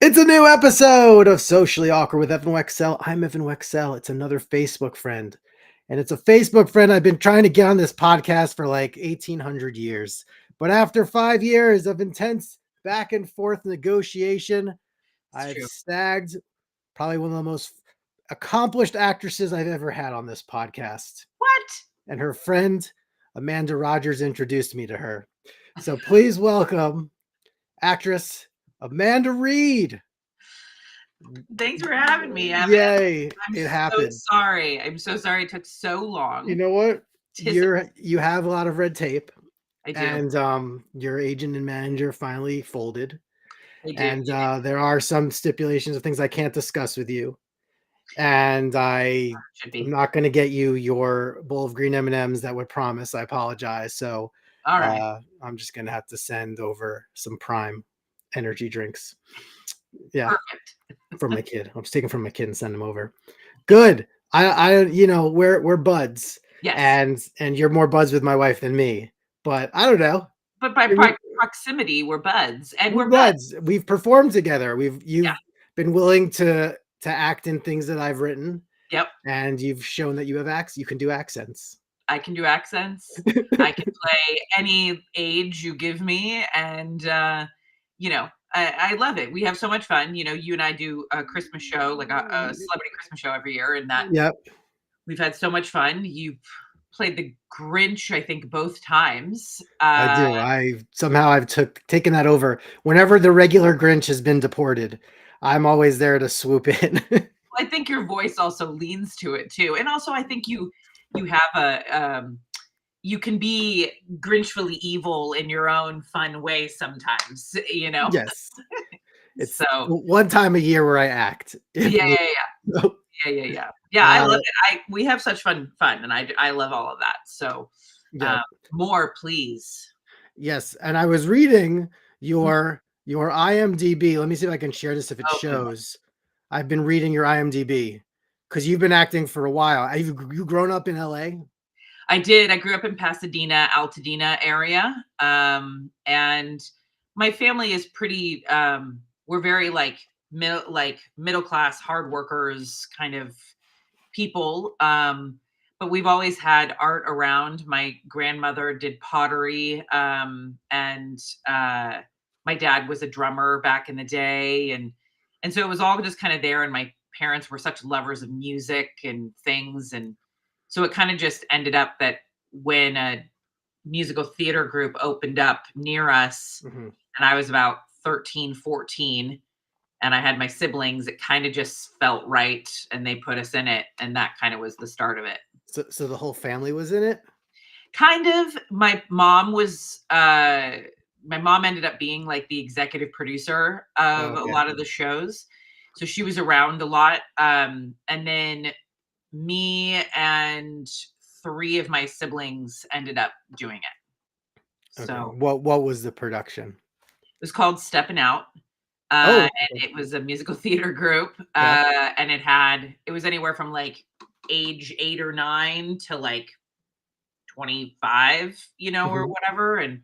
It's a new episode of Socially Awkward with Evan Wexell. I'm Evan Wexell. It's another Facebook friend. And it's a Facebook friend I've been trying to get on this podcast for like 1800 years. But after 5 years of intense back and forth negotiation, I've true. snagged probably one of the most accomplished actresses I've ever had on this podcast. What? And her friend, Amanda Rogers, introduced me to her. So please welcome actress Amanda Reed. Thanks for having me, Evan. Yay! I'm happened. Sorry. I'm so sorry it took so long. You know what? You have a lot of red tape. I do. And your agent and manager finally folded. I do. And there are some stipulations of things I can't discuss with you. And I'm not going to get you your bowl of green M&Ms that would promise. I apologize. So all right. I'm just going to have to send over some Prime energy drinks. Yeah. Perfect. From my kid. I'm just taking from my kid and send them over. Good. I we're buds. Yes. And you're more buds with my wife than me. But I don't know. But by proximity, we're buds. And we're buds. We've performed together. You've been willing to act in things that I've written. Yep. And you've shown that you have you can do accents. I can do accents. I can play any age you give me. And I love it. We have so much fun. You know, you and I do a Christmas show, like a celebrity Christmas show every year. And we've had so much fun. You've played the Grinch, I think, both times. I do. I've taken that over. Whenever the regular Grinch has been deported, I'm always there to swoop in. I think your voice also leans to it too. And also I think you have you can be Grinchfully evil in your own fun way sometimes, you know? Yes. It's so one time a year where I act. Yeah. I love it. We have such fun and I love all of that. So more, please. Yes. And I was reading your IMDb. Let me see if I can share this if it shows. I've been reading your IMDb because you've been acting for a while. Have you grown up in LA? I did. I grew up in Pasadena, Altadena area. And my family is pretty, we're very middle class, hard workers kind of people. But we've always had art around. My grandmother did pottery. And my dad was a drummer back in the day. And so it was all just kind of there. And my parents were such lovers of music and things. And so it kind of just ended up that when a musical theater group opened up near us, and I was about 13, 14, and I had my siblings, it kind of just felt right. And they put us in it. And that kind of was the start of it. So the whole family was in it? Kind of. My mom ended up being like the executive producer of a lot of the shows. So she was around a lot. And then me and 3 of my siblings ended up doing it. Okay. So what was the production? It was called Steppin' Out. And it was a musical theater group. And it was anywhere from like age 8 or 9 to like 25, or whatever. And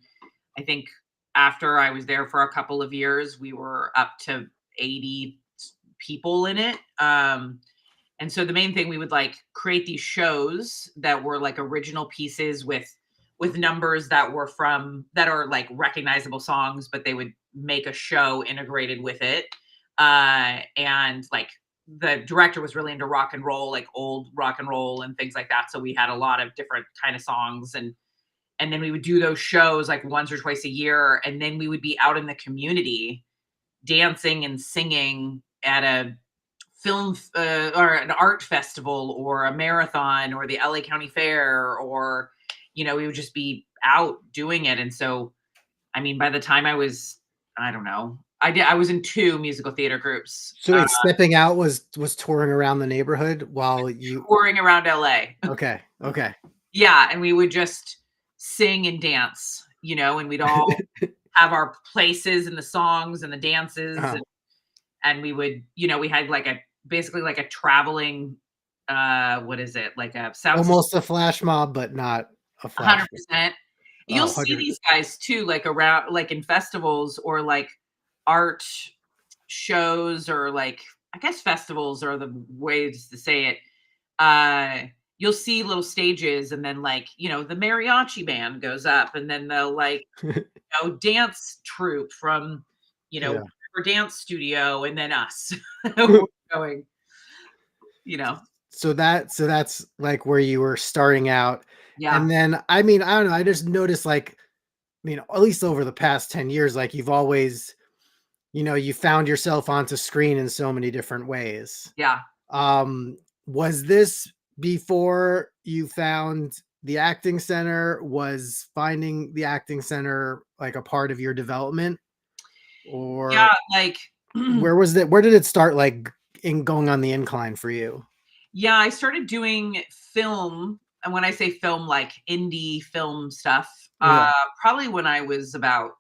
I think after I was there for a couple of years, we were up to 80 people in it. And so the main thing, we would like create these shows that were like original pieces with numbers that are like recognizable songs, but they would make a show integrated with it. And like the director was really into rock and roll, like old rock and roll and things like that. So we had a lot of different kind of songs, and then we would do those shows like once or twice a year. And then we would be out in the community dancing and singing at a film or an art festival or a marathon or the LA County Fair, or, we would just be out doing it. And so, I mean, by the time I was, I don't know, I was in 2 musical theater groups. So Stepping Out was touring around the neighborhood while you touring around LA. Okay. Yeah. And we would just sing and dance, and we'd all have our places and the songs and the dances. And we would, we had basically like a traveling what is it? Like a sound system. Almost a flash mob, but not a flash mob. 100%. You'll Oh, see 100. these guys too, like around, like in festivals or like art shows, or like, I guess festivals are the ways to say it. You'll see little stages, and then like, the mariachi band goes up, and then they'll like, dance troupe from, Yeah. whatever dance studio, and then us we're going, you know. So that's like where you were starting out. Yeah, And then I mean, I don't know, I just noticed like, I mean, at least over the past 10 years, like you've always, you found yourself onto screen in so many different ways. yeah. Was this before you found the acting center? Was finding the acting center like a part of your development? Yeah, Or like where did it start like in going on the incline for you? yeah, I started doing film, and when I say film, like indie film stuff, Yeah. probably when I was about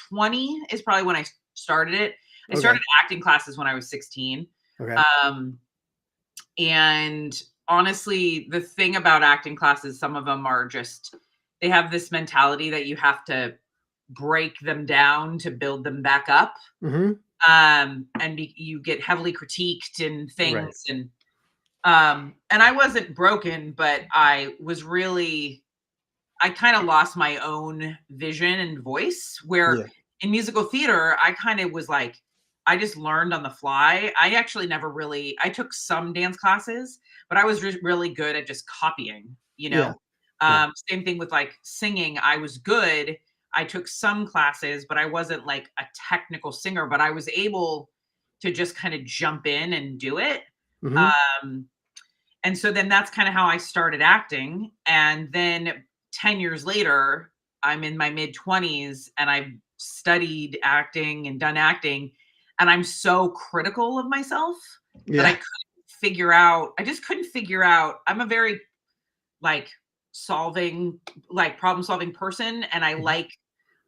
20 is probably when I started it. I Okay. started acting classes when I was 16. Okay. Um, and honestly, the thing about acting classes, some of them are just, they have this mentality that you have to break them down to build them back up. Mhm. And you get heavily critiqued and Right. things. And I wasn't broken, but I kind of lost my own vision and voice, where Yeah. in musical theater, I kind of was like, I just learned on the fly. I actually never really, I took some dance classes, but I was really good at just copying, you Yeah. know? Yeah. Same thing with like singing. I was good. I took some classes, but I wasn't like a technical singer, but I was able to just kind of jump in and do it. Mhm. Um, and so then that's kind of how I started acting. And then 10 years later, I'm in my mid 20s, and I've studied acting and done acting. And I'm so critical of myself that Yeah. I just couldn't figure out. I'm a very like solving, like problem solving person. And Mhm. I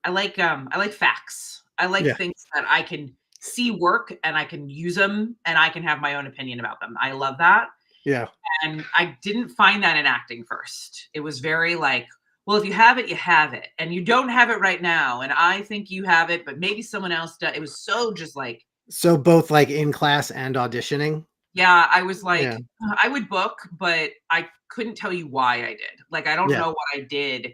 like facts. I like Yeah. things that I can see work, and I can use them, and I can have my own opinion about them. I love that. Yeah. And I didn't find that in acting first. It was very like, well, if you have it, you have it. And you don't have it right now. And I think you have it, but maybe someone else does. It was so just like, So both like in class and auditioning? yeah, I was Yeah. like, I would book, but I couldn't tell you why I did. Like, I don't Yeah. know what I did.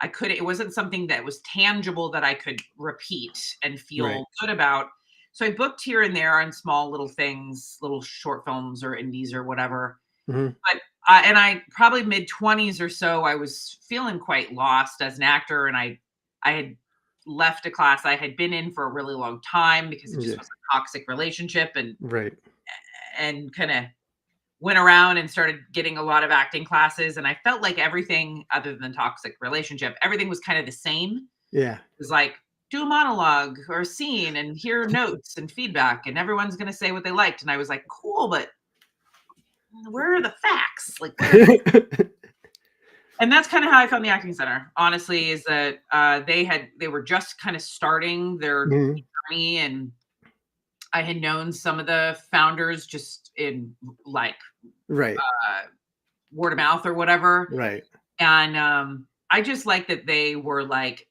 I couldn't, it wasn't something that was tangible that I could repeat and Right. feel good about. So I booked here and there on small little things, little short films or indies or whatever. Mhm. But I probably mid-20s or so, I was feeling quite lost as an actor, and I had left a class I had been in for a really long time because it just Yeah. was a toxic relationship, Right. and kinda went around and started getting a lot of acting classes, and I felt like everything other than toxic relationship, everything was kind of the same. Yeah. It was like, do a monologue or a scene and hear notes and feedback, and everyone's gonna say what they liked, and I was like, "Cool, but where are the facts? Like, where." And that's kind of how I found the acting center, honestly, is that they were just kind of starting their Mhm. journey, and I had known some of the founders just in like Right. uh, word of mouth or whatever. Right. And I just like that they were like,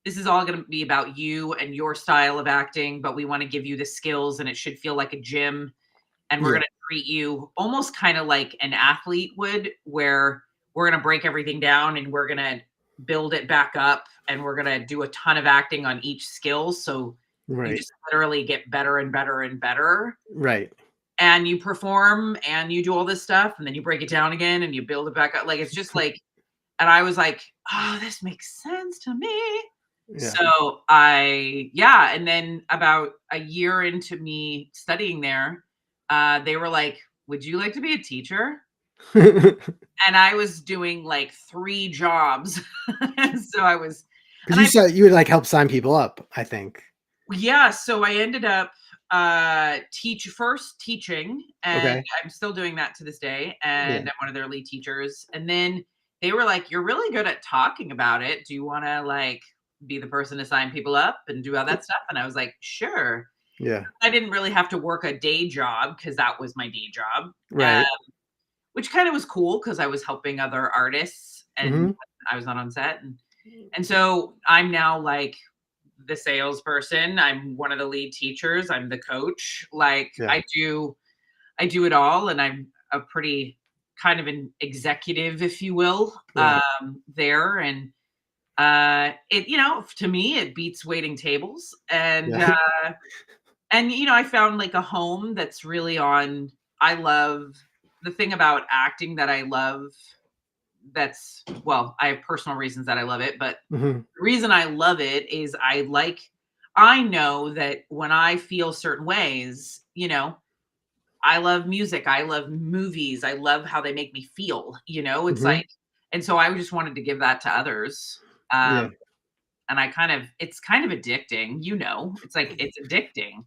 this is all going to be about you and your style of acting, but we want to give you the skills, and it should feel like a gym, and we're Yeah. going to treat you almost kind of like an athlete would, where we're going to break everything down and we're going to build it back up, and we're going to do a ton of acting on each skill, so you Right. just literally get better and better and better, Right. and you perform and you do all this stuff, and then you break it down again and you build it back up. Like, it's just like, and I was like, oh, this makes sense to me. Yeah. So and then about a year into me studying there, they were like, would you like to be a teacher? And I was doing like 3 jobs. So I was, 'Cause and you I, said you would like help sign people up, I think. yeah, so I ended up teaching, and Okay. I'm still doing that to this day, Yeah. and I'm one of their lead teachers. And then they were like, you're really good at talking about it. Do you want to like be the person to sign people up and do all that stuff? And I was like, sure. Yeah. I didn't really have to work a day job because that was my day job, Right. which kind of was cool because I was helping other artists and Mhm. I was not on set. And so I'm now like the salesperson. I'm one of the lead teachers. I'm the coach. Like Yeah. I do it all, and I'm a pretty kind of an executive, if you will, Yeah. there. And it, to me, it beats waiting tables. Yeah. And I found like a home that's really on. I love the thing about acting that I love. That's well, I have personal reasons that I love it, but Mhm. the reason I love it is I know that when I feel certain ways, I love music, I love movies, I love how they make me feel, it's Mhm. like, and so I just wanted to give that to others. Yeah. Um, and it's kind of addicting, it's like, it's addicting.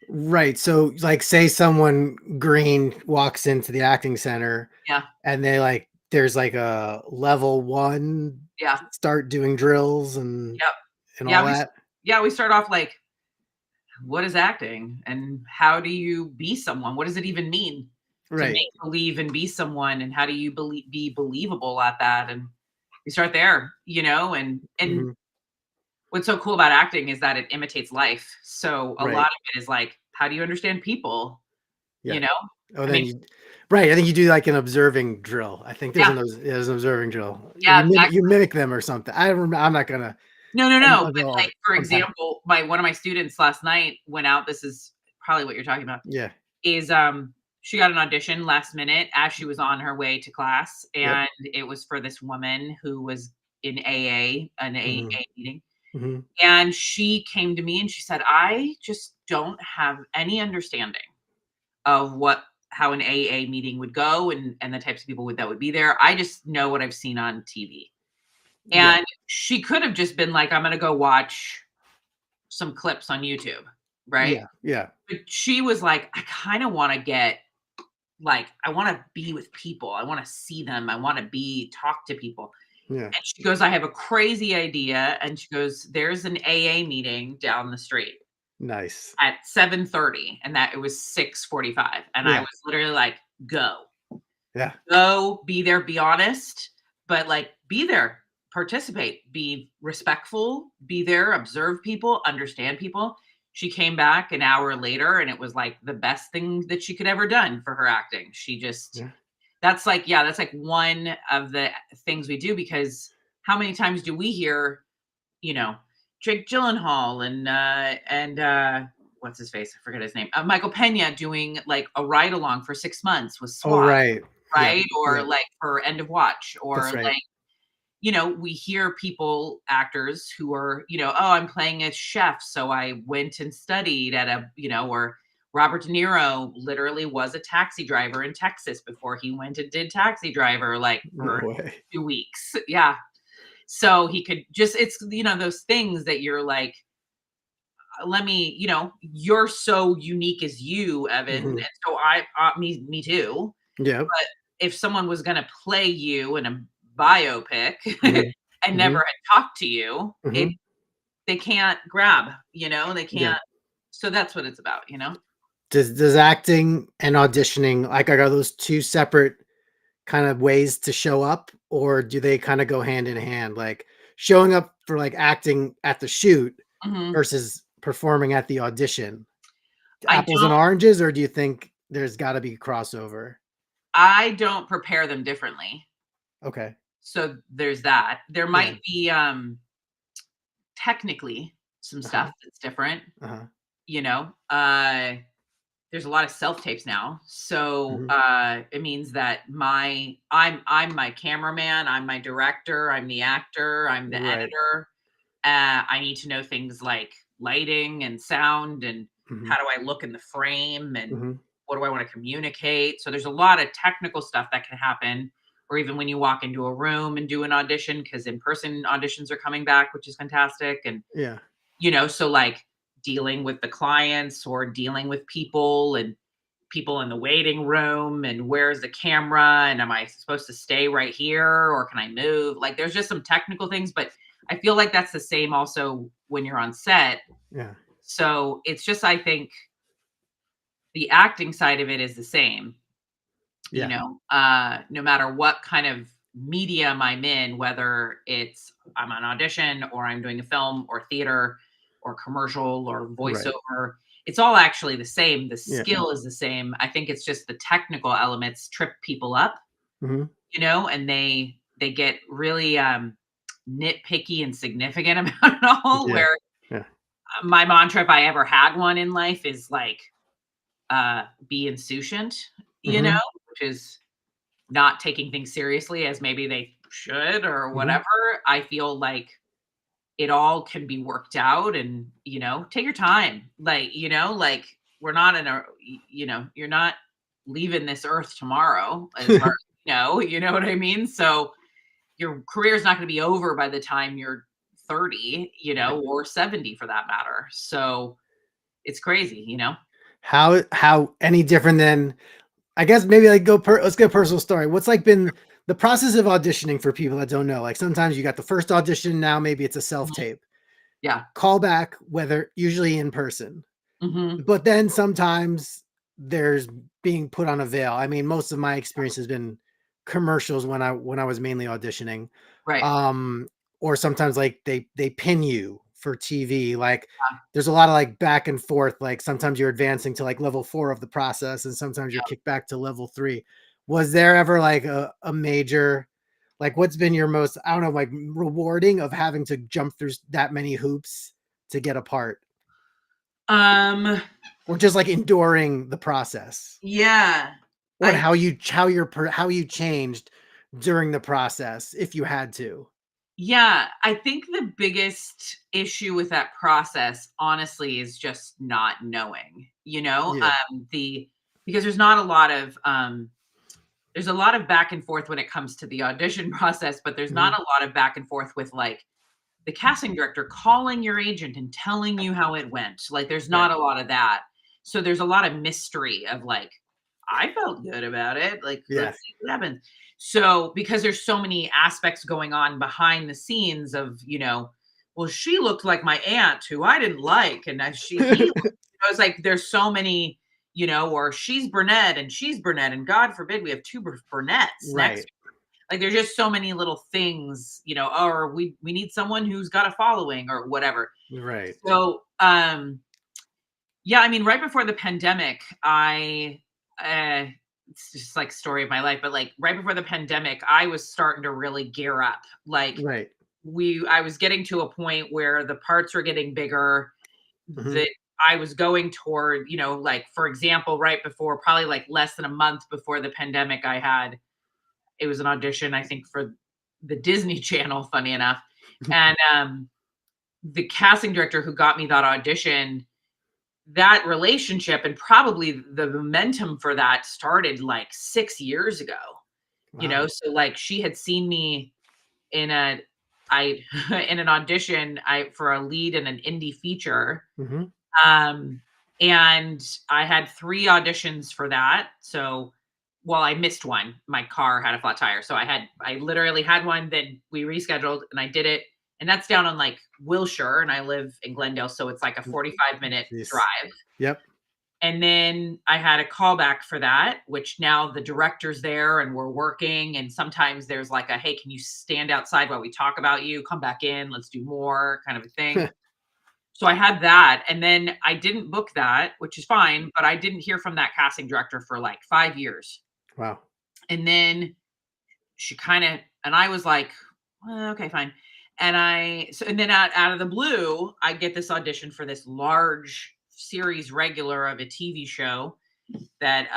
Right. So, like, say someone green walks into the acting center Yeah. and there's like a level one, Yeah. start doing drills and Yep. all Yeah. that. We start off like, what is acting and how do you be someone? What does it even mean to Right. make believe and be someone? And how do you be believable at that? And we start there, and Mhm. what's so cool about acting is that it imitates life. So a lot Right. of it is like, how do you understand people? You Yeah. know? Oh, I mean, then you right, I think you do like an observing drill. I think yeah, there's an observing drill. yeah, You exactly. mimic them or something. I'm not gonna No, no, no. I'll But go like, for unpack. example, my one of my students last night went out. This is probably what you're talking about. Yeah. Is she got an audition last minute as she was on her way to class, Yep. and it was for this woman who was in an Mhm. AA meeting. Mhm. And she came to me and she said, "I just don't have any understanding of how an AA meeting would go and the types of people that would be there. I just know what I've seen on TV." Yeah. And she could have just been like, "I'm gonna go watch some clips on YouTube," right? Yeah. Yeah. But she was like, "I kind of want to get like, I want to be with people. I want to see them. I want to talk to people." Yeah. And she goes, "I have a crazy idea." And she goes, "There's an AA meeting down the street Nice. at 7:30." And that it was 6:45. And I Yeah. was literally like, "Go, Yeah. go, be there, be honest, but like, be there, participate, be respectful, be there, observe people, understand people." She came back an hour later and it was like the best thing that she could ever done for her acting. She just Yeah. That's like, yeah, that's like one of the things we do because how many times do we hear, you know, Jake Gyllenhaal and what's his face? I forget his name. Michael Pena doing like a ride along for 6 months with Oh, SWAT, right. Yep. right? Or Yep. like for End of Watch, That's or right. like, we hear people, actors who are, "Oh, I'm playing a chef, so I went and studied at or Robert De Niro literally was a taxi driver in Texas before he went and did Taxi Driver, like, No for way. 2 weeks." Yeah. So he could just it's, those things that you're like, let me, you're so unique as you, Evan, and Mhm. so me too. Yep. But if someone was gonna play you in a biopic Mhm. and never Mhm. had talked to you, Mhm. they can't grab, they Yeah. can't, so that's what it's about, you know? Does acting and auditioning, like, are those 2 separate kind of ways to show up, or do they kinda go hand in hand? Like, showing up for, like, acting at the shoot Mhm. versus performing at the audition. I Apples and don't oranges, or do you think there's gotta be crossover? I don't prepare them differently. Okay. So there's that. There Yeah. might be, technically some Uh-huh. stuff that's different, Uh-huh. you know? There's a lot of self tapes now. So Mhm. it means that I'm my cameraman, I'm my director, I'm the actor, I'm the Right. editor. I need to know things like lighting and sound and how Mhm. do I look in the frame and Mhm. what do I want to communicate. So there's a lot of technical stuff that can happen, or even when you walk into a room and do an audition, because in person auditions are coming back, which is fantastic. And Yeah. so like dealing with the clients or dealing with people and people in the waiting room and where's the camera and am I supposed to stay right here or can I move? Like there's just some technical things, but I feel like that's the same also when you're on set. Yeah. So it's just, I think the acting side of it is the same, Yeah. no matter what kind of medium I'm in, whether it's I'm on audition or I'm doing a film or theater or commercial or Right. voiceover, it's all actually the same. The Yeah. skill is the same. I think it's just the technical elements trip people up, Mhm. and they get really nitpicky and significant about it all. Yeah. Where Yeah. my mantra, if I ever had one in life, is like be insouciant, Mhm. which is not taking things seriously as maybe they should or Mhm. whatever. I feel like it all can be worked out and, take your time. Like we're not in you're not leaving this earth tomorrow as far as you know what I mean? So your career is not going to be over by the time you're 30, Right. or 70 for that matter. So it's crazy. How any different than, I guess maybe like let's get a personal story. What's like been the process of auditioning for people that don't know? Like sometimes you got the first audition, now maybe it's a Mhm. self-tape. Yeah. Callback, whether usually in person. Hmm. But then sometimes there's being put on a veil. I mean, most of my experience has been commercials when I was mainly auditioning. Right. Um, or sometimes like they pin you for TV. Like there's a lot of like back and forth. Like sometimes you're advancing to like level 4 of the process, and sometimes you're Yeah. kicked back to level 3. Was there ever like a major, like what's been your most, I don't know, like rewarding of having to jump through that many hoops to get a part? Um, Or just like enduring the process, yeah. or I how you changed during the process if you had to. Yeah, I think the biggest issue with that process, honestly, is just not knowing, Yeah. the because there's a lot of back and forth when it comes to the audition process, but there's not Mhm. a lot of back and forth with like the casting director calling your agent and telling you how it went. Like there's Right. not a lot of that. So there's a lot of mystery of like, I felt good about it. Like, Yeah. let's see what happens. So because there's so many aspects going on behind the scenes of, well, she looked like my aunt who I didn't like, and it's like there's so many, or she's brunette and she's brunette, and God forbid we have two brunettes next. Right. Like there's just so many little things, or we need someone who's got a following or whatever. Right. So, yeah, I mean, right before the pandemic, uh, it's just like story of my life, but like right before the pandemic, I was starting to really gear up. Like Right. I was getting to a point where the parts were getting bigger, Mhm. that I was going toward, like for example, right before, probably like less than a month before the pandemic, it was an audition, I think, for the Disney Channel, funny enough. And the casting director who got me that audition, that relationship and probably the momentum for that started like 6 years ago. Wow. So like she had seen me in a I in an audition I for a lead in an indie feature. Mhm. Um, and I had 3 auditions for that. So, well, I missed one. My car had a flat tire. So I literally had one, then we rescheduled and I did it. And that's down on like Wilshire and I live in Glendale. So it's like a 45-minute Jeez. drive. Yep. And then I had a callback for that, which now the director's there and we're working. And sometimes there's like a, hey, can you stand outside while we talk about you? Come back in, let's do more kind of a thing. So I had that, and then I didn't book that, which is fine, but I didn't hear from that casting director for like 5 years. Wow. And then she kinda and I was like, okay, fine." And then out of the blue, I get this audition for this large series regular of a TV show that,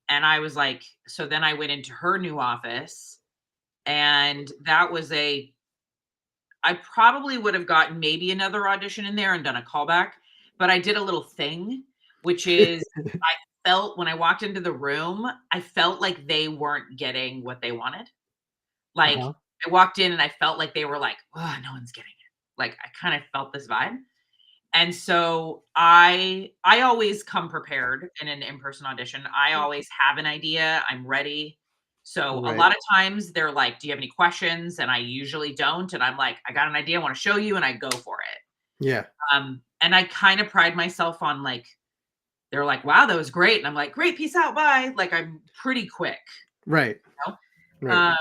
and I was like, so then I went into her new office, and that was I probably would have gotten maybe another audition in there and done a callback, but I did a little thing, which is I felt when I walked into the room, I felt like they weren't getting what they wanted. Like Uh-huh. I walked in and I felt like they were like, "Oh, no one's getting it." Like I kind of felt this vibe. And so I always come prepared in an in-person audition. I always have an idea. I'm ready. So a Right. lot of times they're like, "Do you have any questions?" And I usually don't. And I'm like, "I got an idea. I want to show you," and I go for it. Yeah. And I kind of pride myself on like, they're like, wow, that was great. And I'm like, great, peace out, bye. Like I'm pretty quick. Right. You know?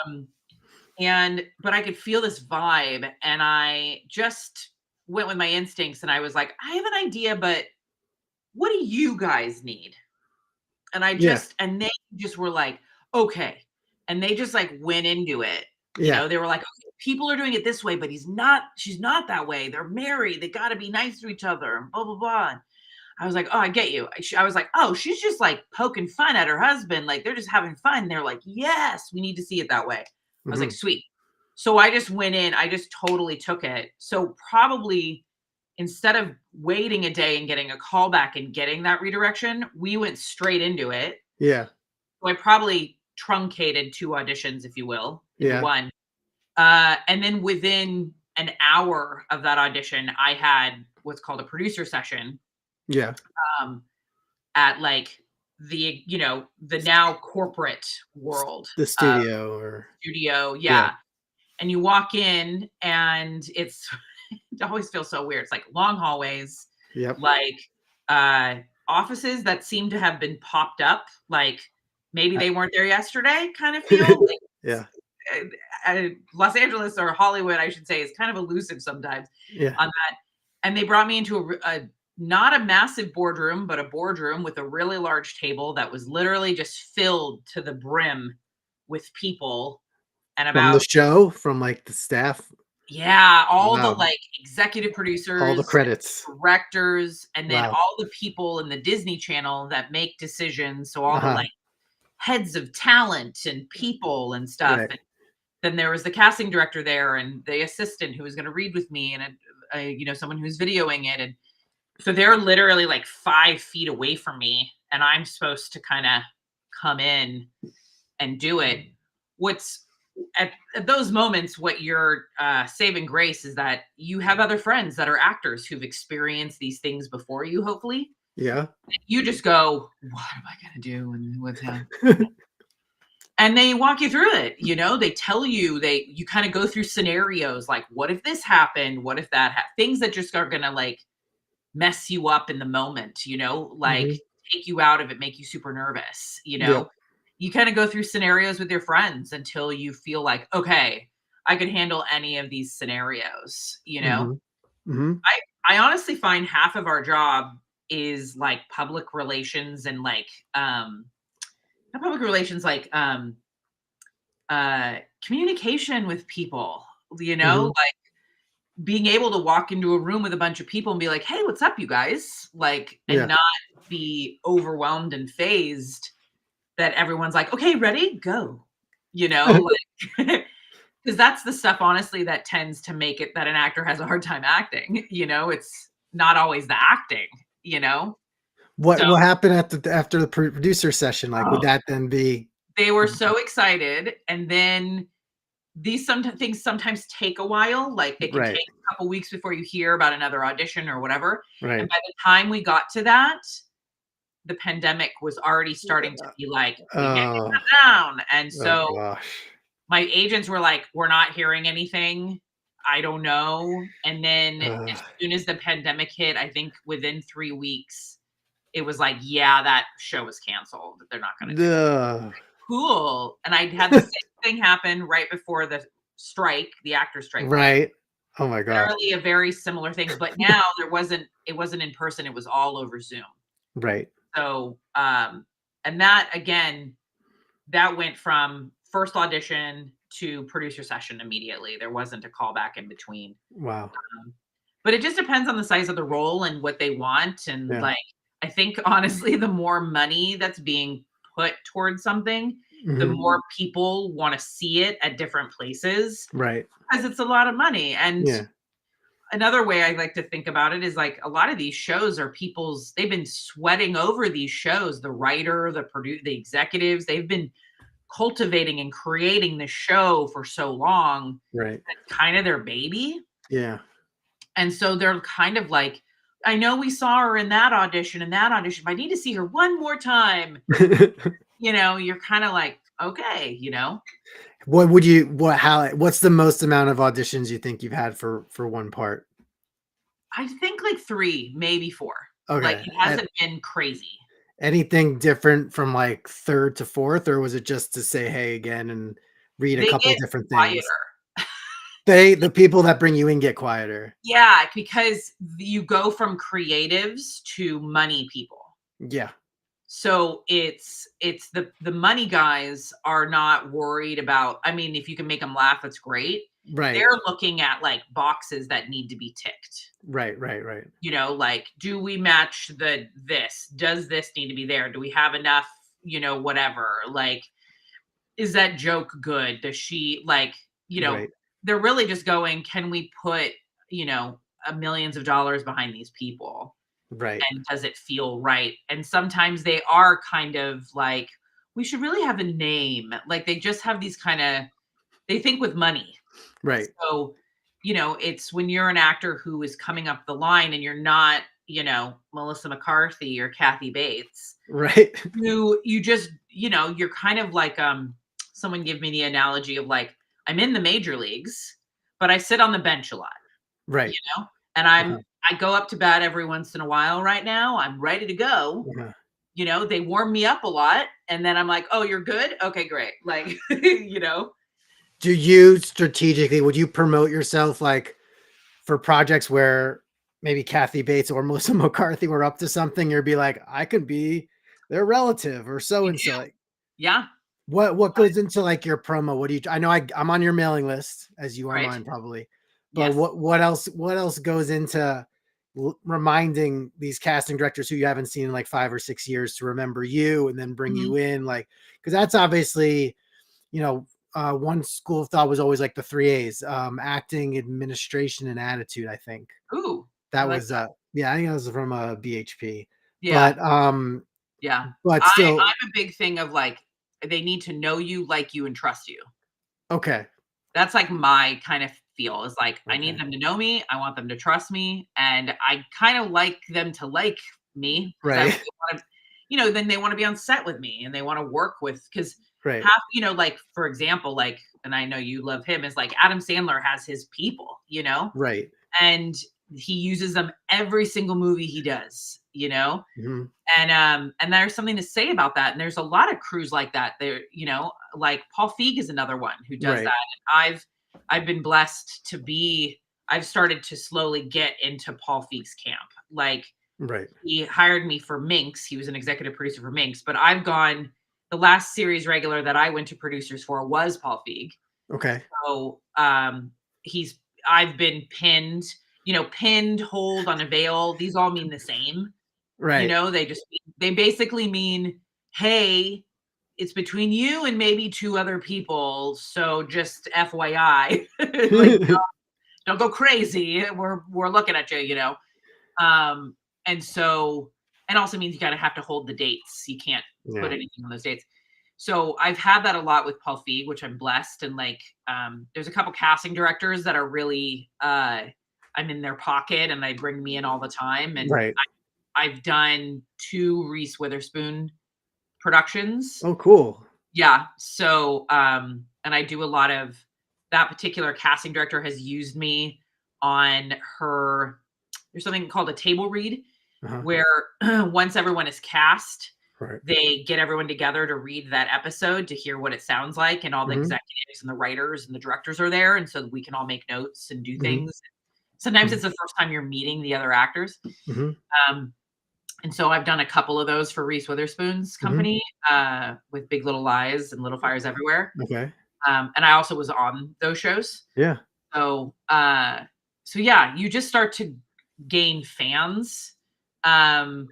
Right. But I could feel this vibe, and I just went with my instincts, and I was like, I have an idea, but what do you guys need? And Yeah. they just were like, okay. And they just like went into it. Yeah. They were like, okay, people are doing it this way, but she's not that way. They're married. They got to be nice to each other and blah, blah, blah. And I was like, oh, I get you. I was like, oh, she's just like poking fun at her husband. Like they're just having fun. And they're like, yes, we need to see it that way. I was like, sweet. So I just went in, I just totally took it. So probably instead of waiting a day and getting a call back and getting that redirection, we went straight into it. Yeah. So I probably truncated 2 auditions, if you will, into one. And then within an hour of that audition, I had what's called a producer session. Yeah. At like the now corporate world, The studio yeah. And you walk in and it always feels so weird. It's like long hallways, like offices that seem to have been popped up, like maybe they weren't there yesterday kind of feel. Like, Los Angeles, or Hollywood, I should say, is kind of elusive sometimes on that. And they brought me into a not a massive boardroom, but a boardroom with a really large table that was literally just filled to the brim with people. And from the show, from like the staff. Yeah, all the like executive producers, all the credits, directors, and then all the people in the Disney Channel that make decisions. So all the like heads of talent and people and stuff. And then there was the casting director there and the assistant who was going to read with me, and someone who's videoing it. And so they're literally like 5 feet away from me, and I'm supposed to kind of come in and do it. What's at those moments, what your saving grace is that you have other friends that are actors who've experienced these things before you, hopefully. Yeah. You just go, what am I going to do? And what's happening? And they walk you through it. They tell you, you kind of go through scenarios like, what if this happened? What if that things that just are going to like mess you up in the moment, like take you out of it, make you super nervous, You kind of go through scenarios with your friends until you feel like, okay, I could handle any of these scenarios, I honestly find half of our job is like public relations and like not public relations, like communication with people, like being able to walk into a room with a bunch of people and be like, hey, what's up, you guys? Like, and not be overwhelmed and phased that everyone's like, okay, ready, go, like, because that's the stuff, honestly, that tends to make it that an actor has a hard time acting. It's not always the acting, What happened after the producer session? Like, would that then be? They were so excited, and then these things sometimes take a while. Like it can take a couple weeks before you hear about another audition or whatever. Right. And by the time we got to that, the pandemic was already starting to be like, we can't get that down. And so my agents were like, we're not hearing anything. I don't know. And then as soon as the pandemic hit, I think within 3 weeks, it was like, yeah, that show was canceled. They're not going to do it. Cool. And I had the same thing happen right before the strike, the actor strike. Right. Oh my God. Literally a very similar thing. But now it wasn't in person. It was all over Zoom. Right. So, and that, again, that went from first audition to producer session immediately. There wasn't a callback in between. Wow. But it just depends on the size of the role and what they want. And like, I think honestly, the more money that's being put towards something, the more people want to see it at different places. Right. Because it's a lot of money. And another way I like to think about it is like a lot of these shows are they've been sweating over these shows. The writer, the producer, the executives, they've been cultivating and creating the show for so long. Right. That's kind of their baby. Yeah. And so they're kind of like, I know we saw her in that audition, but I need to see her one more time. You're kind of like, okay, what's the most amount of auditions you think you've had for one part? I think like 3, maybe 4. Like, Okay. it hasn't been crazy. Anything different from like third to fourth, or was it just to say hey again and read a They couple get different things? quieter. The people that bring you in get quieter. Yeah, because you go from creatives to money people. Yeah. So it's the money guys are not worried about, I mean, if you can make them laugh, that's great. Right. They're looking at, like, boxes that need to be ticked. Right. Right. Right. Like, do we match this? Does this need to be there? Do we have enough, whatever? Like, is that joke good? Does she like, Right. they're really just going, can we put, millions of dollars behind these people? Right. And does it feel right? And sometimes they are kind of like, we should really have a name. Like, they just have these kind of, they think with money. Right. So, it's when you're an actor who is coming up the line and you're not, Melissa McCarthy or Kathy Bates, Right. you just, you're kind of like, someone give me the analogy of, like, I'm in the major leagues, but I sit on the bench a lot, Right. you know, and Uh-huh. I go up to bat every once in a while right now. I'm ready to go. Uh-huh. They warm me up a lot, and then I'm like, "Oh, you're good? Okay, great." Like, you know? Do you strategically would you promote yourself like for projects where maybe Kathy Bates or Melissa McCarthy were up to something, or be like, I could be their relative or so You and so? do. Like, Yeah, what goes into like your promo? What do you? I know I'm on your mailing list as you are right. mine probably, but Yes. what else goes into reminding these casting directors who you haven't seen in like 5 or 6 years to remember you and then bring Mhm. you in, like, because that's obviously, you know, one school of thought was always like the 3 A's, acting, administration, and attitude. I think Ooh, I that like was, that. yeah, I think that was from a BHP, Yeah, but, yeah. but still, I'm a big thing of, like, they need to know you, like you, and trust you. okay, That's, like, my kind of feel is, like, I need okay, them to know me, I want them to trust me, and I kinda like them to like me because I really right, wanna, then they wanna be on set with me and they wanna work with, because right, half, like, for example, like, and I know you love him, is like Adam Sandler has his people, right, and he uses them every single movie he does, mhm, and there's something to say about that, and there's a lot of crews like that. There, like Paul Feig is another one who does that, right, and I've been blessed to be. I've started to slowly get into Paul Feig's camp. Like, right, he hired me for Minx. He was an executive producer for Minx, but I've gone. The last series regular that I went to producers for was Paul Feig. okay, So, he's I've been pinned. Pinned, hold on a veil. These all mean the same. right. They basically mean, "Hey, it's between you and maybe 2 other people, so just FYI, like, don't go crazy. We're looking at you." Um, and so, and also means you gotta have to hold the dates. You can't put Yeah, anything on those dates. So I've had that a lot with Paul Feig, which I'm blessed, and, like, there's a couple casting directors that are really, I'm in their pocket and they bring me in all the time, and right. I've done 2 Reese Witherspoon productions. Oh, cool. Yeah, so, and I do a lot of, that particular casting director has used me on her, there's something called a table read, Uh-huh. where once everyone is cast, Right. they get everyone together to read that episode to hear what it sounds like, and all the Mhm, executives and the writers and the directors are there, and so that we can all make notes and do mhm, things. Sometimes mhm, it's the first time you're meeting the other actors. mhm, Um, and so I've done a couple of those for Reese Witherspoon's mhm. company, with Big Little Lies and Little Fires Everywhere. Okay. And I also was on those shows. Yeah. So, yeah, you just start to gain fans, um,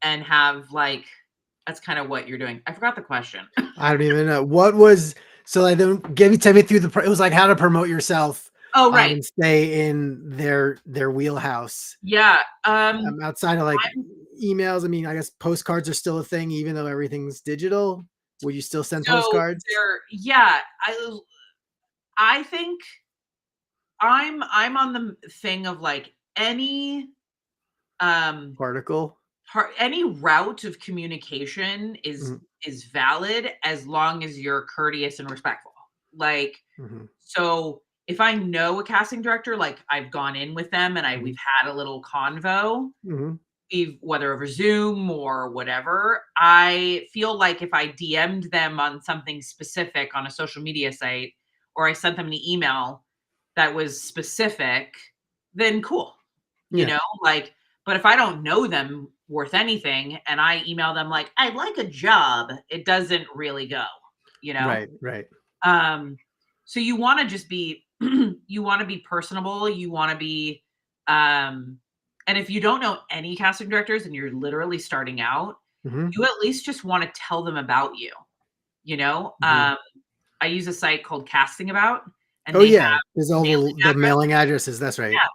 and have, like, that's kind of what you're doing. I forgot the question. I don't even know what was, so like then give me take me through it was like how to promote yourself, Oh, right. and stay in their wheelhouse. Yeah. Outside of like I'm emails, I mean, I guess postcards are still a thing even though everything's digital. Will you still send so postcards? there. Yeah. I think I'm on the thing of, like, um Particle? any route of communication Mhm, is valid as long as you're courteous and respectful. Like, mhm, so if I know a casting director, like I've gone in with them and we've had a little convo, Mhm. whether over Zoom or whatever, I feel like if I DM'd them on something specific on a social media site, or I sent them an email that was specific, then cool, Yeah. like, but if I don't know them worth anything and I email them like, I'd like a job, it doesn't really go, you know? Right, right. Um, so you want to just be, you want to be personable. You want to be, um, and if you don't know any casting directors and you're literally starting out, Mhm. you at least just want to tell them about you. You know, Mhm. I use a site called Casting About, and Oh, they have yeah. There's all mailing the address. mailing addresses, that's right. Yeah,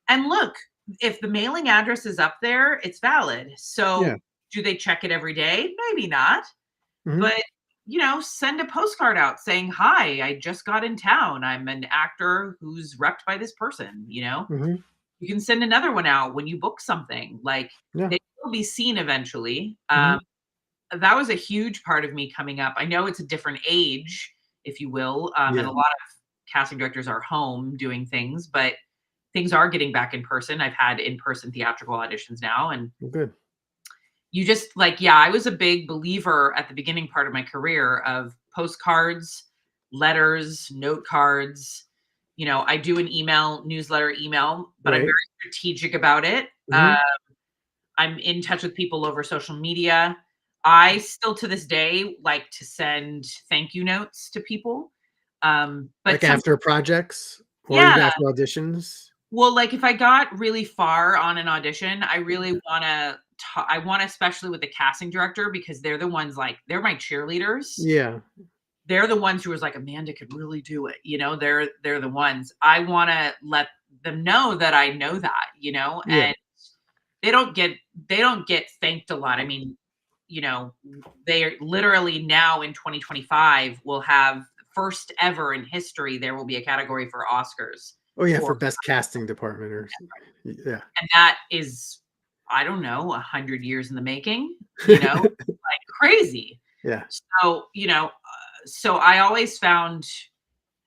and look, if the mailing address is up there, it's valid. Yeah. So, do they check it every day? Maybe not. Mhm. But, send a postcard out saying, "Hi, I just got in town. I'm an actor who's repped by this person," you know? Mhm. You can send another one out when you book something, like, Yeah. they will be seen eventually. Mhm. That was a huge part of me coming up. I know it's a different age, if you will, and Yeah. a lot of casting directors are home doing things, but things are getting back in person. I've had in-person theatrical auditions now, and Well, good. you just like, yeah, I was a big believer at the beginning part of my career of postcards, letters, note cards. I do an email, but I'm very Right. strategic about it. Mhm. I'm in touch with people over social media. I still to this day like to send thank you notes to people. But Like some, after projects or yeah, even after auditions? well, like, if I got really far on an audition, I really wanna I want especially with the casting director because they're the ones, like they're my cheerleaders. Yeah. They're the ones who was like, "Amanda could really do it," they're the ones. I wanna let them know that I know that, Yeah. and they don't get they don't get thanked a lot. I mean, you know, they are literally now in 2025 will have first ever in history, there will be a category for Oscars Oh, yeah, for for best casting department or yeah. and that is, I don't know, 100 years in the making, like crazy. Yeah. So, so I always found,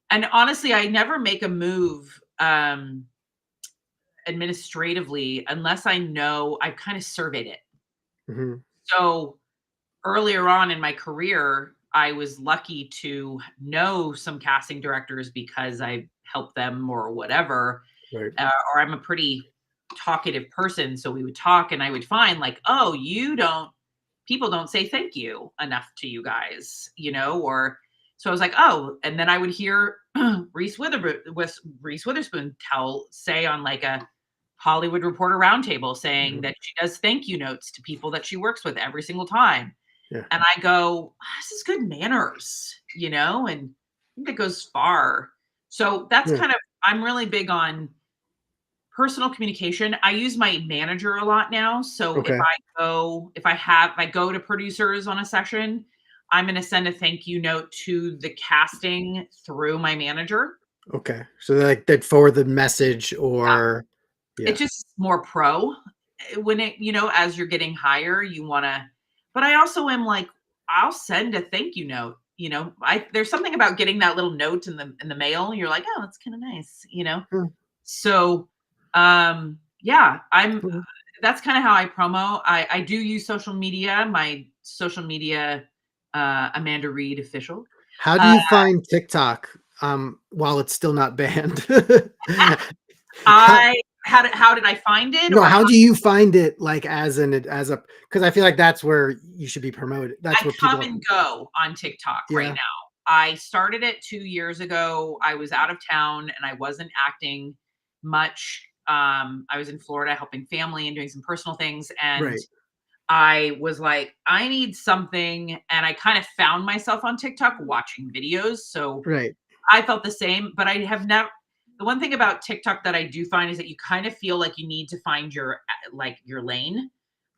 and honestly, I never make a move administratively unless I know I've kind of surveyed it. Mhm. So earlier on in my career, I was lucky to know some casting directors because I helped them or whatever, Right. or I'm a pretty talkative person. So we would talk and I would find like, oh, people don't say thank you enough to you guys, or so I was like, oh, and then I would hear Reese Witherspoon say on like a Hollywood Reporter roundtable saying Mhm. that she does thank you notes to people that she works with every single time. Yeah. And I go, this is good manners, and I think that goes far. So that's Yeah. kind of, I'm really big on personal communication. I use my manager a lot now. So Okay. if I go to producers on a session, I'm going to send a thank you note to the casting through my manager. Okay. So they'd forward the message Yeah. or It's yeah. just more pro when as you're getting higher, you want to, but I also am like, I'll send a thank you note. There's something about getting that little note in the mail. You're like, oh, that's kind of nice. Hmm. So, yeah, Mhm. that's kind of how I promo. I do use social media, my social media, Amanda Reed official. How do Uh, you find TikTok, while it's still not banned? How how did I find it no, or how do you find it, like, as a because I feel like that's where you should be promoted. That's I where come people and go on TikTok right yeah, now. I started it 2 years ago. I was out of town and I wasn't acting much. I was in Florida helping family and doing some personal things, and right, I was like, I need something, and I kind of found myself on TikTok watching videos, so right, I felt the same, but I have never the one thing about TikTok that I do find is that you kind of feel like you need to find your lane,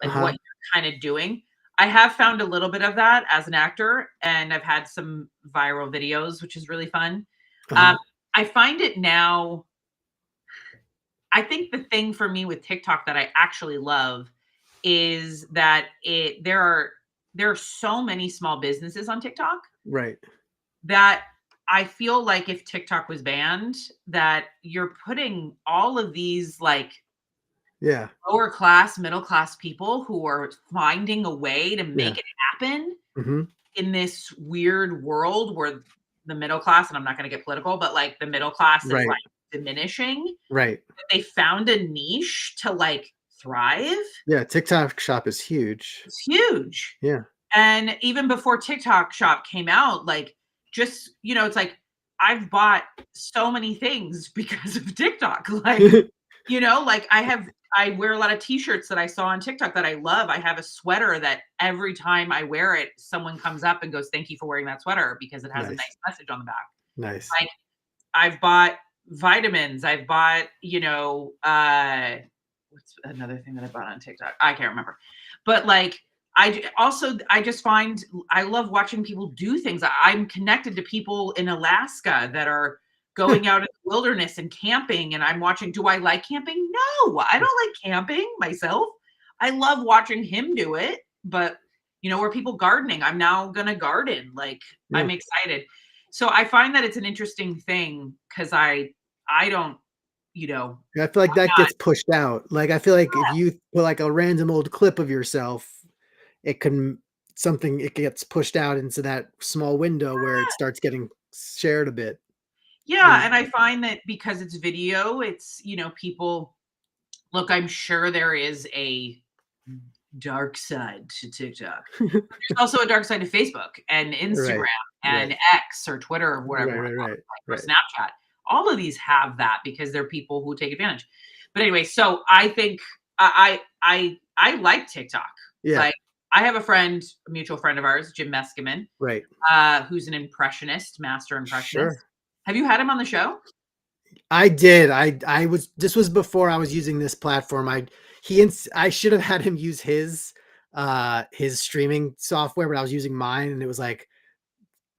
like what uh-huh, you're kind of doing. I have found a little bit of that as an actor, and I've had some viral videos, which is really fun. Um, uh-huh, I find it now. I think the thing for me with TikTok that I actually love is that there are so many small businesses on TikTok right, that I feel like if TikTok was banned, that you're putting all of these like Yeah. lower class, middle class people who are finding a way to Yeah. make it happen Mhm. in this weird world where the middle class, and I'm not going to get political, but like the middle class is Right. like diminishing. Right. They found a niche to like thrive. Yeah, TikTok Shop is huge. It's huge. Yeah. And even before TikTok Shop came out, like just, it's like I've bought so many things because of TikTok. Like, like I wear a lot of t-shirts that I saw on TikTok that I love. I have a sweater that every time I wear it, someone comes up and goes, "Thank you for wearing that sweater," because it has a Nice. nice message on the back. Nice. Like I've bought vitamins. I've bought, what's another thing that I bought on TikTok? I can't remember. But like I just find I love watching people do things. I'm connected to people in Alaska that are going out in the wilderness and camping, and I'm watching. Do I like camping? No, I don't like camping myself. I love watching him do it, but or people gardening. I'm now gonna garden. Like Yeah. I'm excited. So I find that it's an interesting thing because I don't, Yeah, I feel like that not. gets pushed out. Like, I feel like if you put, like, a random old clip of yourself, it can it gets pushed out into that small window where it starts getting shared a bit. Yeah, And and I find that because it's video, it's, people look, I'm sure there is a dark side to TikTok. There's also a dark side to Facebook and Instagram Right. and Right. X or Twitter or whatever Right, you want right, to call right, it, or right. Snapchat. All of these have that because they're people who take advantage. But anyway, so I think I like TikTok. Yeah, Like I have a friend, a mutual friend of ours, Jim Meskimen, right. who's an impressionist, master impressionist. Sure. Have you had him on the show? I did. I was this was before I was using this platform. I should have had him use his streaming software, but I was using mine, and it was like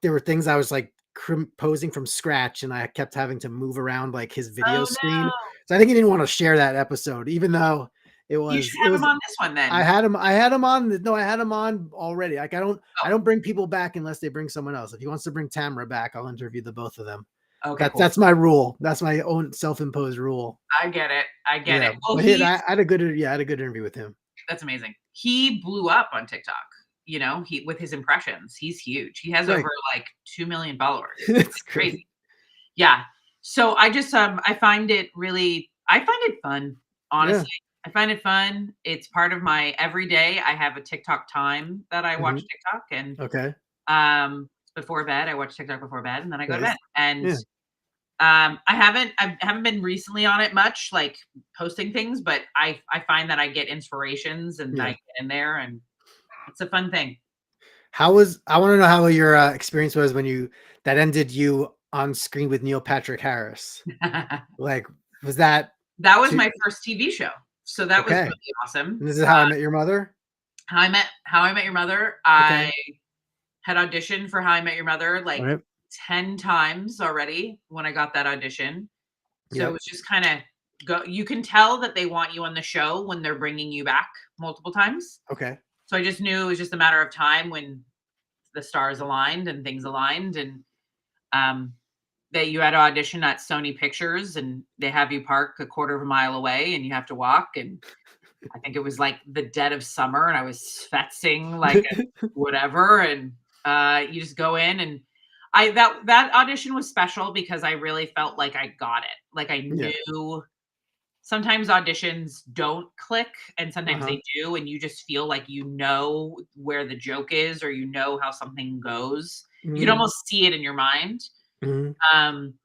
there were things I was like composing from scratch, and I kept having to move around like his video Oh no. screen. So I think he didn't want to share that episode, even though it You was should it have him was on this one then. I had him on. No, I had him on already. Like I Oh, don't bring people back unless they bring someone else. If he wants to bring Tamara back, I'll interview the both of them. okay, cool. That's my rule. That's my own self-imposed rule. I get it. I get Yeah, it. Well, but I had a good interview with him. that's amazing. He blew up on TikTok, he with his impressions. He's huge. He has Right. over like 2 million followers. It's It's great. crazy. Yeah. So I just I find it fun, Yeah. honestly. I find it fun. It's part of my everyday. I have a TikTok time that I watch Mhm. TikTok and Okay. before bed, I watch TikTok before bed and then I go to bed. Nice. And Yeah. I haven't been recently on it much, like posting things, but I find that I get inspirations and I Yeah. get in there and it's a fun thing. I wanna know how your, experience was when that ended you on screen with Neil Patrick Harris. That Like, was that was too my first TV show. So that was okay. really awesome. And this is How I Met Your Mother? How I Met Your Mother. Okay. I had auditioned for How I Met Your Mother like Alright. 10 times already when I got that audition. So it Yep. was just kind of you can tell that they want you on the show when they're bringing you back multiple times. Okay. So I just knew it was just a matter of time when the stars aligned and things aligned and um that you had to audition at Sony Pictures and they have you park a quarter of a mile away and you have to walk and I think it was like the dead of summer and I was fetzing like a whatever and you just go in and that audition was special because I really felt like I got it. Like I Yeah. knew sometimes auditions don't click and sometimes Uh-huh. they do and you just feel like you know where the joke is or you know how something goes. You can Mhm. almost see it in your mind. Mhm. Um,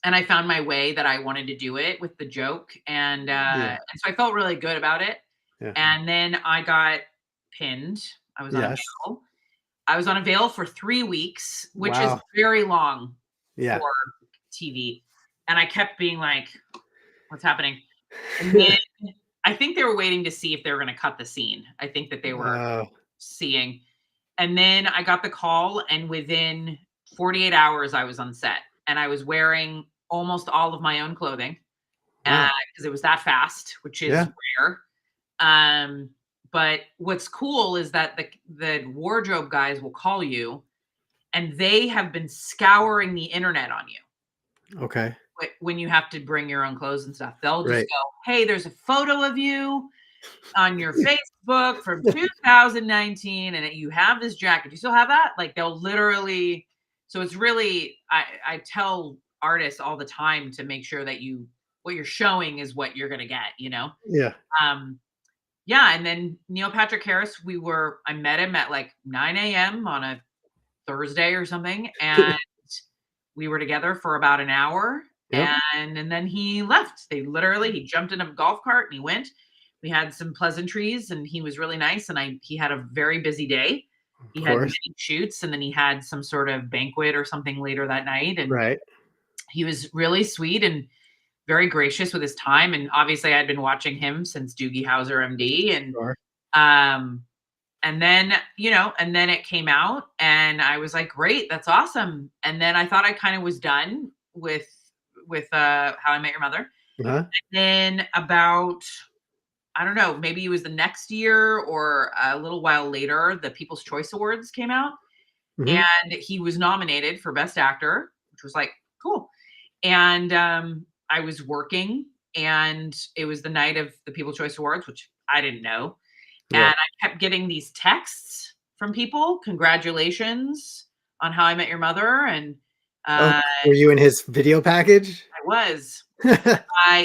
and I found my way that I wanted to do it with the joke, Yeah. and so I felt really good about it. Yeah. And then I got pinned. I was on a Yes. veil. I was on a veil for 3 weeks, which is Wow. very long Yeah. for TV. And I kept being like, "What's happening?" And then I think they were waiting to see if they were gonna cut the scene. I think that they were Oh, seeing. And then I got the call, and within 48 hours, I was on set, and I was wearing almost all of my own clothing, wow. because it was that fast, which is Yeah. rare. Um, but what's cool is that the wardrobe guys will call you and they have been scouring the internet on you. Okay. When you have to bring your own clothes and stuff, they'll just Right. go, "Hey, there's a photo of you on your Facebook from 2019, and you have this jacket. Do you still have that?" Like they'll literally. So it's really, I tell artists all the time to make sure that what you're showing is what you're gonna get. Yeah. Um, yeah, and then Neil Patrick Harris, I met him at like 9 a.m. on a Thursday or something, and we were together for about an hour, Yep. and then he left. He jumped in a golf cart and he went. We had some pleasantries, and he was really nice, and he had a very busy day. He Of had course. many shoots, and then he had some sort of banquet or something later that night, and Right. he was really sweet and very gracious with his time. And obviously I'd been watching him since Doogie Howser MD, Sure. um and then, and then it came out and I was like, great, that's awesome. And then I thought I kind of was done with How I Met Your Mother. Uh-huh. Then about, I don't know, maybe it was the next year or a little while later, the People's Choice Awards came out, Mhm. and he was nominated for Best Actor, which was like, cool. And I was working, and it was the night of the People's Choice Awards, which I didn't know. And Yeah. I kept getting these texts from people, congratulations on How I Met Your Mother. And Oh, I were you in his video package? was.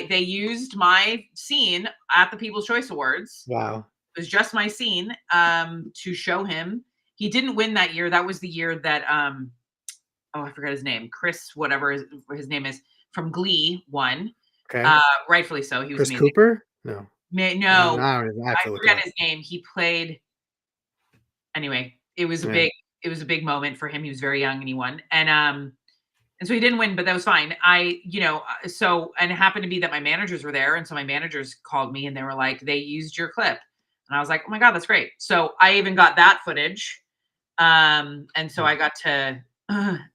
They used my scene at the People's Choice Awards. Wow. It was just my scene to show him. He didn't win that year. That was the year that I forgot his name. Chris, whatever his name is, from Glee won. Okay. Rightfully so. He was Chris amazing. Cooper? No. No, I have I to look it forget up. his name. He played. Anyway, it was a Yeah. big moment for him. He was very young and he won. And so he didn't win, but that was fine. So, and it happened to be that my managers were there. And so my managers called me and they were like, they used your clip. And I was like, oh my God, that's great. So I even got that footage. And so I got to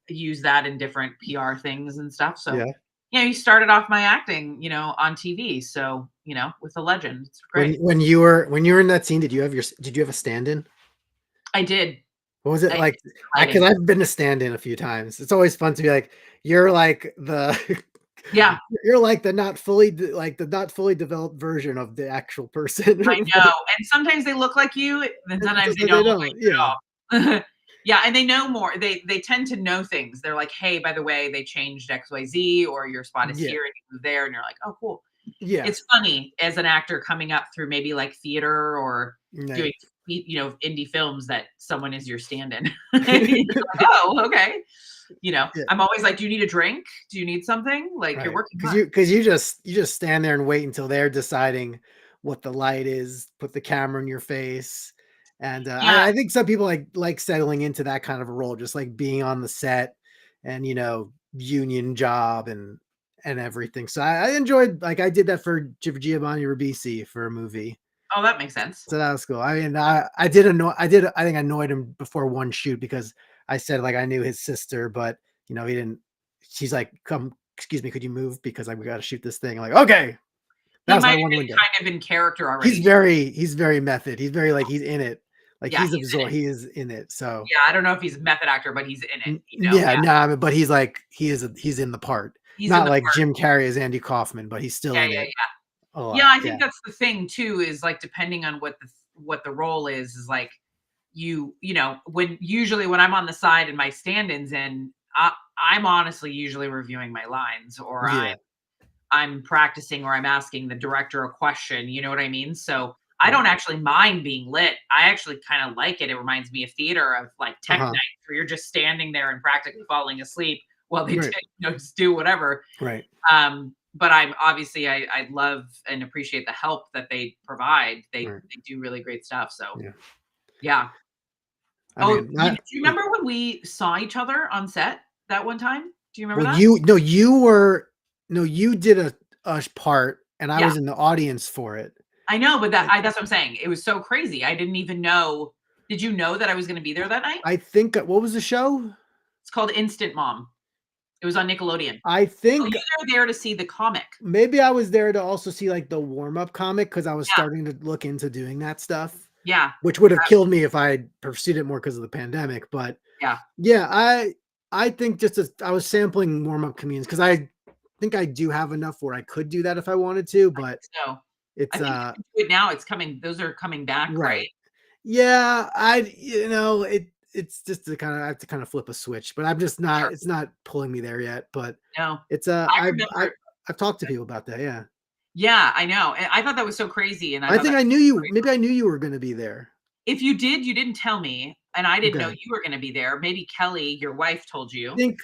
use that in different PR things and stuff. So, Yeah. he started off my acting, on TV. So, with a legend. It's great. When you were in that scene, did you have a stand-in? I did. What was it I like? lighting. Because I've been a stand-in a few times. It's always fun to be like, you're like the Yeah, you're like the not fully developed version of the actual person. I know. And sometimes they look like you, and sometimes they But they don't look like don't. you Yeah. at all. Yeah, and they know more. They tend to know things. They're like, hey, by the way, they changed XYZ, or your spot is Yeah. here and you move there, and you're like, oh, cool. Yeah. It's funny as an actor coming up through maybe like theater or doing Right. indie films that someone is your stand-in. Like, oh, okay. Yeah. I'm always like, do you need a drink? Do you need something? Like, you're Right. working Because hard. you just stand there and wait until they're deciding what the light is, put the camera in your face. And Yeah. I think some people like settling into that kind of a role, just like being on the set and union job and everything. So I enjoyed, like, I did that for Giovanni Ribisi for a movie. Oh, that makes sense. So that was cool. I mean, I think I annoyed him before one shoot because I said like I knew his sister, but he didn't. She's like, "Come, excuse me, could you move because we got to shoot this thing." I'm like, okay, that He was might my have one been window. kind of in character He's already. very method. He's very like he's in it. Like Yeah, he's he's in absorbed. it. He is in it. So Yeah, I don't know if he's a method actor, but he's in it, yeah, yeah. no, but he's like he's in the part. He's in Not the like part. Jim Carrey as Andy Kaufman, but he's still Yeah, in yeah, it yeah. a Yeah, lot. I Yeah, think that's the thing too, is like depending on what the role is like when I'm on the side and my stand-ins in, I'm honestly usually reviewing my lines, or yeah, I'm practicing, or I'm asking the director a question, you know what I mean? So I right. don't actually mind being lit. I actually kind of like it. It reminds me of theater, of like tech Uh-huh. nights where you're just standing there and practically falling asleep while they Right, just do whatever. right, But I love and appreciate the help that they provide. right. They do really great stuff. So Yeah. yeah. I Oh, mean, do you remember when we saw each other on set that one time? Do you remember well, that? you did a part, and I Yeah, was in the audience for it. I know, but And that's what I'm saying. It was so crazy. I didn't even know. Did you know that I was going to be there that night? I think what was the show? It's called Instant Mom. It was on Nickelodeon. I Oh, think you were there to see the comic. maybe I was there to also see like the warm-up comic because I was Yeah, starting to look into doing that stuff, yeah. which would have killed me if I had pursued it more because of the pandemic. But Yeah. Yeah, I think just as I was sampling warm-up comedians because I think I do have enough where I could do that if I wanted to, but So I it's think you can do it now. It's coming. Those are coming back, right. right? Yeah, it's just to kind of I have to kind of flip a switch, but I'm just not Sure. it's not pulling me there yet, but No, it's I remember. I've talked to people about that, yeah. Yeah, I know. And I thought that was so crazy, and I I thought think that I was knew so you great. maybe I knew you were gonna be there. If you did, you didn't tell me, and I didn't know Okay. you were gonna be there. Maybe Kelly, your wife, told I you. think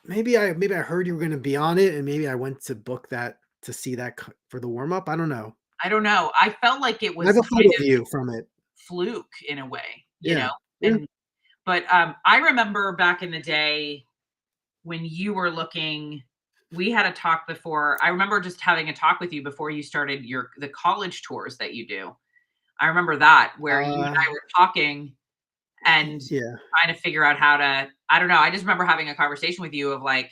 maybe I heard you were gonna be on it, and maybe I went to book that to see that for the warm-up, I don't know. I don't know. I felt like it I have was a kind photo of of you from it. fluke in a way, Yeah. Yeah. and but, I remember back in the day when you were looking we had a talk before. I remember just having a talk with you before you started the college tours that you do. I remember that where you and Uh, I were talking and yeah. trying to figure out how to I don't know, I just remember having a conversation with you of like,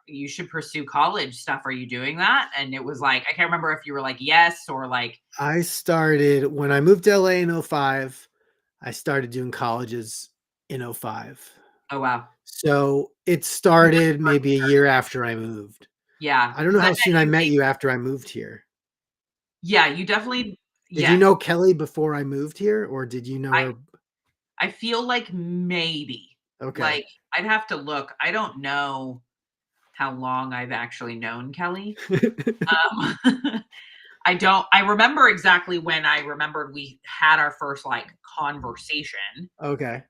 "You should pursue college stuff. Are you doing that?" And it was like, I can't remember if you were like, "Yes," or like, I started when I moved to LA in '05, I started doing colleges in '05. "Oh, wow." So, it You went started maybe a year earlier. after I moved. Yeah, I don't know because I how met soon I you met maybe you after I moved here. yeah, you definitely Did you yes. know Kelly before I moved here, or did you know I her I feel like maybe. okay. Like, I'd have to look. I don't know how long I've actually known Kelly. Um, I remember exactly when I remembered we had our first, like, conversation. Okay.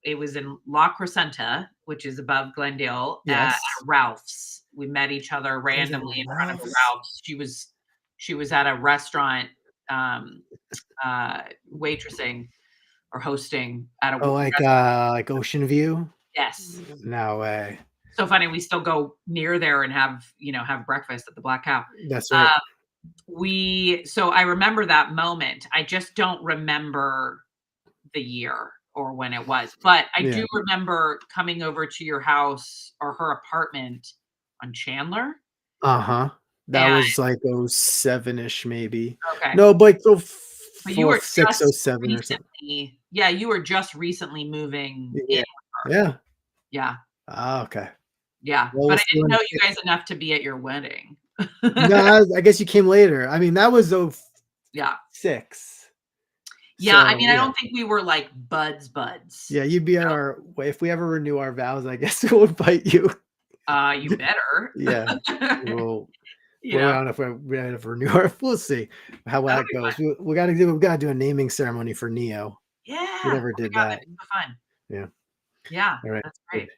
It was in La Crescenta, which is above Glendale, at Yes. Ralph's. We met each other I was at randomly in front of a Ralph's. Ralph's. She was at a restaurant, um, waitressing or hosting at a Oh, w restaurant. like Ocean View? Yes. No way. So funny, we still go near there and have breakfast at the Black Cow. That's right. Um, we so I remember that moment. I just don't remember the year or when it was, but I Yeah. do remember coming over to your house or her apartment on Chandler, Uh-huh. That and was like '07-ish maybe. okay, No, but so but you were 06, just '07 or something. recently yeah, you were just recently moving in Yeah. with her. Yeah. Yeah, Ah, okay. yeah, Well, we'll but I see didn't when know it you guys enough to be at your wedding. no, I guess you came later. I mean, that was Yeah. '06. Yeah, I So, mean, I yeah. don't think we were, like, buds, Yeah, you'd be you at know? our well, if we ever renew our vows, I guess we'll invite you. You better. Yeah. We'll You well, I know? don't know if we ever renew our we'll see how That'll that be fun. goes. We gotta do a naming ceremony for Neo. Yeah. We Oh never my did god, that. that'd be so fun. Yeah. Yeah, All right. that's Good. great.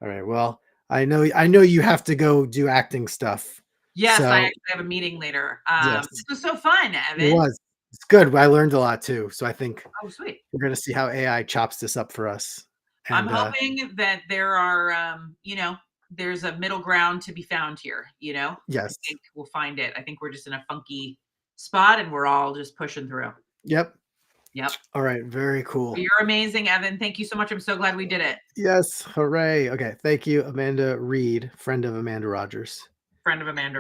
All right. Well, I know you have to go do acting stuff. Yes, I So, actually have a meeting later. This yes, was so fun, it Evan. was. It's good. I learned a lot too. So I think Oh, sweet. we're gonna see how AI chops this up for us. I'm And hoping that there are, there's a middle ground to be found here, you know? I yes. think we'll find it. I think we're just in a funky spot and we're all just pushing through. Yep. Yep. All right. Very Well, cool. you're amazing, Evan. Thank you so much. I'm so glad we did it. Yes. Hooray. Okay. Thank you, Amanda Reed, friend of Amanda Rogers. Friend of Amanda